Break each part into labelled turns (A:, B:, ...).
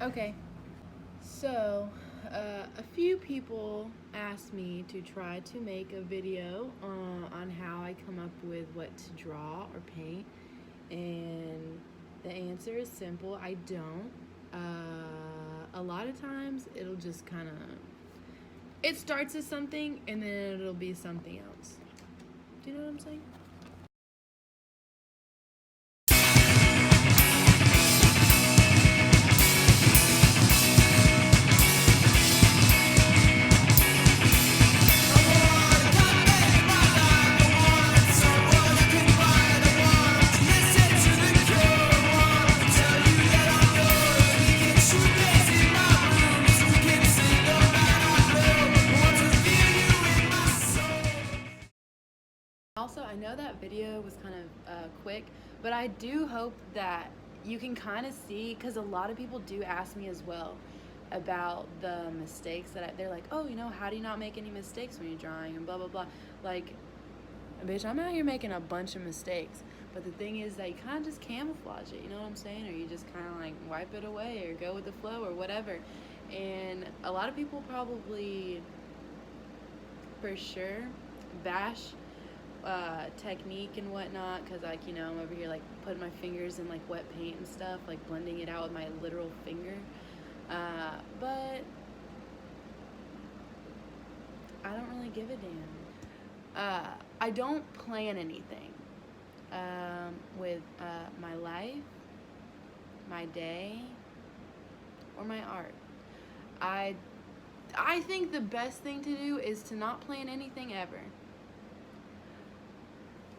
A: Okay, so a few people asked me to try to make a video on how I come up with what to draw or paint, and the answer is simple. I don't. A lot of times it'll just kind of it starts as something and then it'll be something else. Do you know what I'm saying? Also, I know that video was kind of quick, but I do hope that you can kind of see, because a lot of people do ask me as well about the mistakes they're like, oh, how do you not make any mistakes when you're drawing and blah, blah, blah. Like, bitch, I'm out here making a bunch of mistakes. But the thing is that you kind of just camouflage it, you know what I'm saying? Or you just kind of like wipe it away or go with the flow or whatever. And a lot of people probably, for sure, bash technique and whatnot, because I'm over here like putting my fingers in like wet paint and stuff, like blending it out with my literal finger, but I don't really give a damn. I don't plan anything with my life, my day, or my art. I think the best thing to do is to not plan anything ever.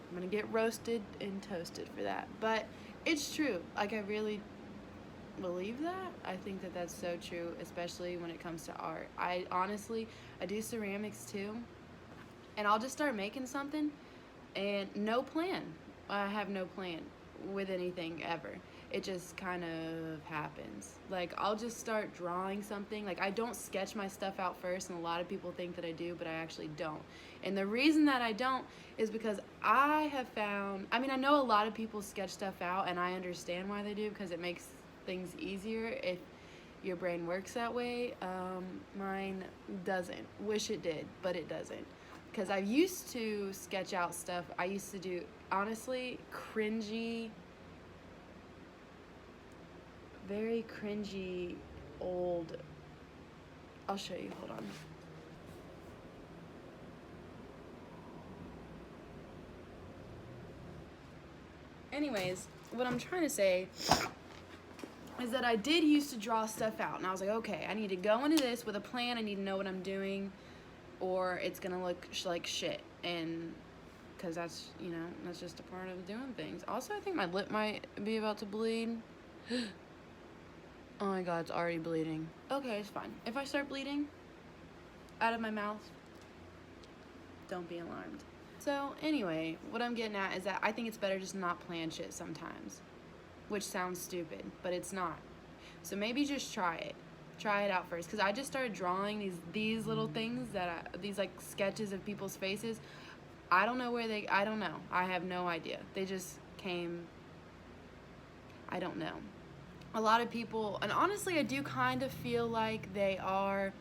A: I'm gonna get roasted and toasted for that, but it's true. Like, I really believe that. I think that that's so true, especially when it comes to art. I do ceramics too, and I'll just start making something and no plan. I have no plan with anything ever. It just kind of happens. Like, I'll just start drawing something. Like, I don't sketch my stuff out first, and a lot of people think that I do, but I actually don't. And the reason that I don't is because I have found, I know a lot of people sketch stuff out, and I understand why they do, because it makes things easier if your brain works that way. Mine doesn't. Wish it did, but it doesn't. Because I used to sketch out stuff. I used to do, honestly, very cringy old. I'll show you, hold on. Anyways, what I'm trying to say is that I did used to draw stuff out, and I was like, okay, I need to go into this with a plan. I need to know what I'm doing, or it's gonna look like shit. And because that's just a part of doing things. Also, I think my lip might be about to bleed. Oh my god, it's already bleeding. Okay, it's fine. If I start bleeding out of my mouth, don't be alarmed. So anyway, what I'm getting at is that I think it's better just not plan shit sometimes, which sounds stupid, but it's not. So maybe just try it. Try it out first, because I just started drawing these little things these like sketches of people's faces. I don't know. I have no idea. They just came. I don't know. A lot of people, and honestly, I do kind of feel like they are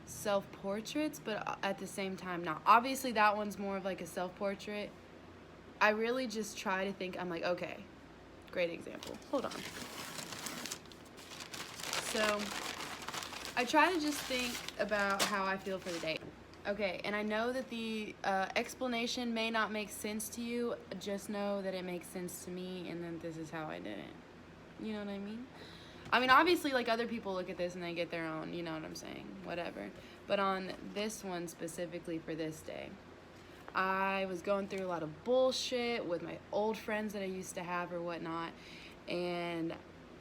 A: self-portraits, but at the same time not. Obviously, that one's more of like a self-portrait. I really just try to think, I'm like, okay, great example. Hold on. So, I try to just think about how I feel for the day. Okay, and I know that the explanation may not make sense to you. Just know that it makes sense to me, and then this is how I did it. You know what I mean? Obviously, like, other people look at this and they get their own, you know what I'm saying, whatever. But on this one specifically for this day, I was going through a lot of bullshit with my old friends that I used to have or whatnot, and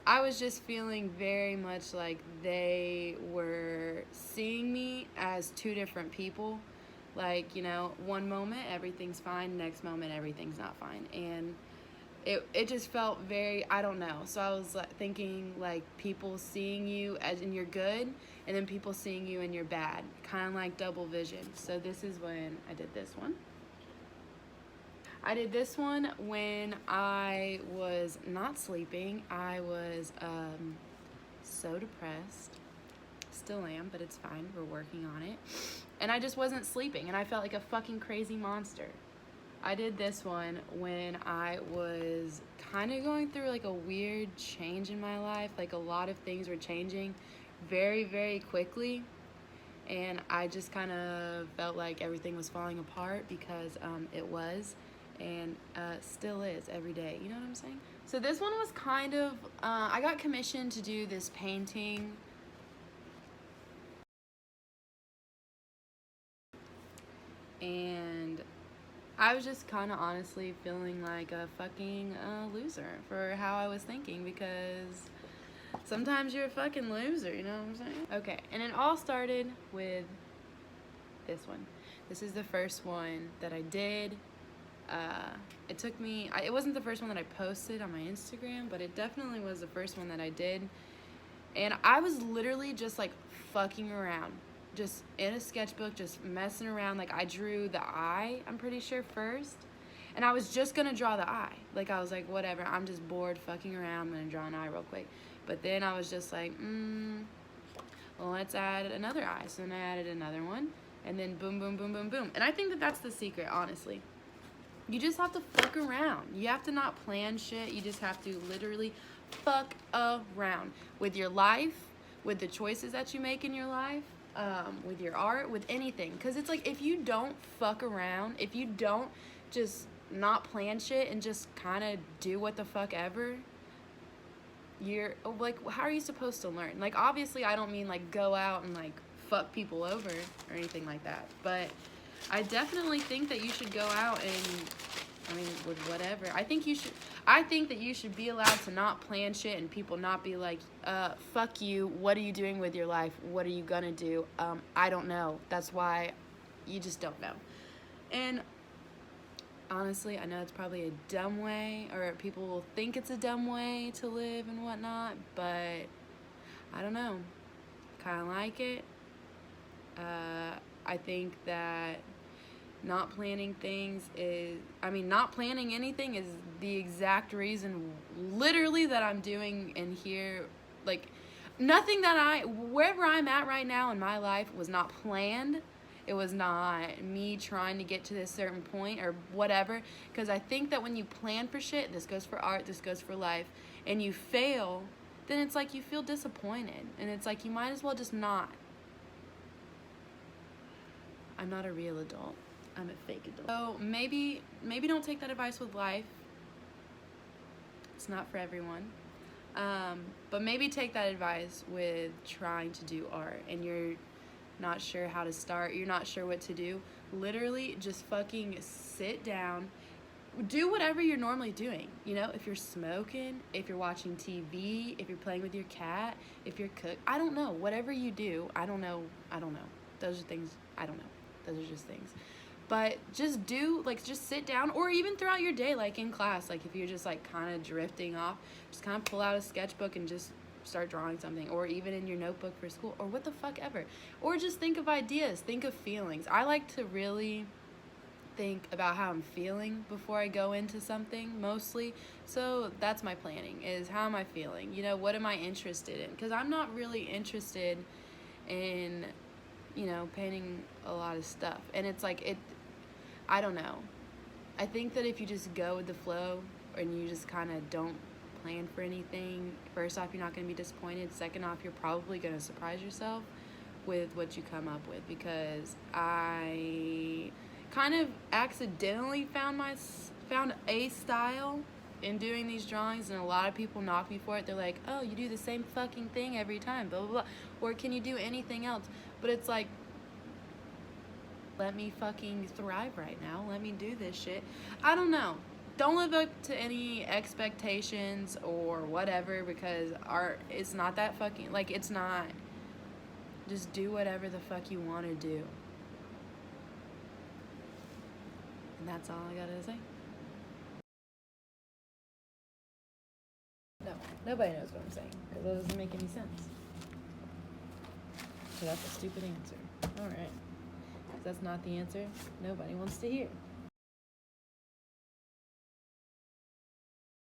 A: I was just feeling very much like they were seeing me as two different people. Like, one moment everything's fine, next moment everything's not fine. And it just felt very, I don't know. So I was thinking like people seeing you as in your good, and then people seeing you in your bad, kind of like double vision. So this is when I did this one. I did this one when I was not sleeping. I was so depressed. Still am, but it's fine. We're working on it. And I just wasn't sleeping, and I felt like a fucking crazy monster. I did this one when I was kind of going through like a weird change in my life. Like a lot of things were changing very, very quickly. And I just kind of felt like everything was falling apart because it was, and still is every day. You know what I'm saying? So this one was kind of, I got commissioned to do this painting. And I was just kind of honestly feeling like a fucking loser for how I was thinking, because sometimes you're a fucking loser, you know what I'm saying? Okay, and it all started with this one. This is the first one that I did. It took me, it wasn't the first one that I posted on my Instagram, but it definitely was the first one that I did. And I was literally just like fucking around, just in a sketchbook, just messing around. Like I drew the eye, I'm pretty sure, first. And I was just gonna draw the eye. Like I was like, whatever, I'm just bored fucking around, I'm gonna draw an eye real quick. But then I was just like, well, let's add another eye. So then I added another one, and then boom, boom, boom, boom, boom. And I think that that's the secret, honestly. You just have to fuck around. You have to not plan shit. You just have to literally fuck around with your life, with the choices that you make in your life, with your art, with anything. Because it's like, if you don't fuck around, if you don't just not plan shit and just kind of do what the fuck ever, you're like, how are you supposed to learn? Like, obviously I don't mean like go out and like fuck people over or anything like that, but I definitely think that you should go out and, I mean, with whatever. I think that you should be allowed to not plan shit and people not be like, fuck you, what are you doing with your life? What are you gonna do? I don't know. That's why you just don't know. And honestly, I know it's probably a dumb way, or people will think it's a dumb way to live and whatnot, but I don't know. Kind of like it. I think that not planning anything is the exact reason literally that I'm doing in here. Like, wherever I'm at right now in my life was not planned. It was not me trying to get to this certain point or whatever, because I think that when you plan for shit, this goes for art, this goes for life, and you fail, then it's like you feel disappointed, and it's like you might as well just not. I'm not a real adult. I'm a fake adult. So maybe don't take that advice with life. It's not for everyone. But maybe take that advice with trying to do art and you're not sure how to start, you're not sure what to do. Literally just fucking sit down. Do whatever you're normally doing. You know, if you're smoking, if you're watching TV, if you're playing with your cat, if you're cook, I don't know. Whatever you do, I don't know. Those are things, I don't know. Those are just things. But just just sit down, or even throughout your day, like in class, like if you're just like kind of drifting off, just kind of pull out a sketchbook and just start drawing something, or even in your notebook for school, or what the fuck ever. Or just think of ideas, think of feelings. I like to really think about how I'm feeling before I go into something, mostly. So that's my planning, is how am I feeling? You know, what am I interested in? Because I'm not really interested in, you know, painting a lot of stuff. And it's like, I don't know. I think that if you just go with the flow and you just kind of don't plan for anything, first off, you're not going to be disappointed. Second off, you're probably going to surprise yourself with what you come up with, because I kind of accidentally found a style in doing these drawings, and a lot of people knock me for it. They're like, oh, you do the same fucking thing every time, blah, blah, blah. Or can you do anything else? But it's like, let me fucking thrive right now. Let me do this shit. I don't know. Don't live up to any expectations or whatever, because art is not that fucking, like, it's not. Just do whatever the fuck you want to do. And that's all I gotta say. No, nobody knows what I'm saying, because that doesn't make any sense. So that's a stupid answer. Alright. If that's not the answer, nobody wants to hear.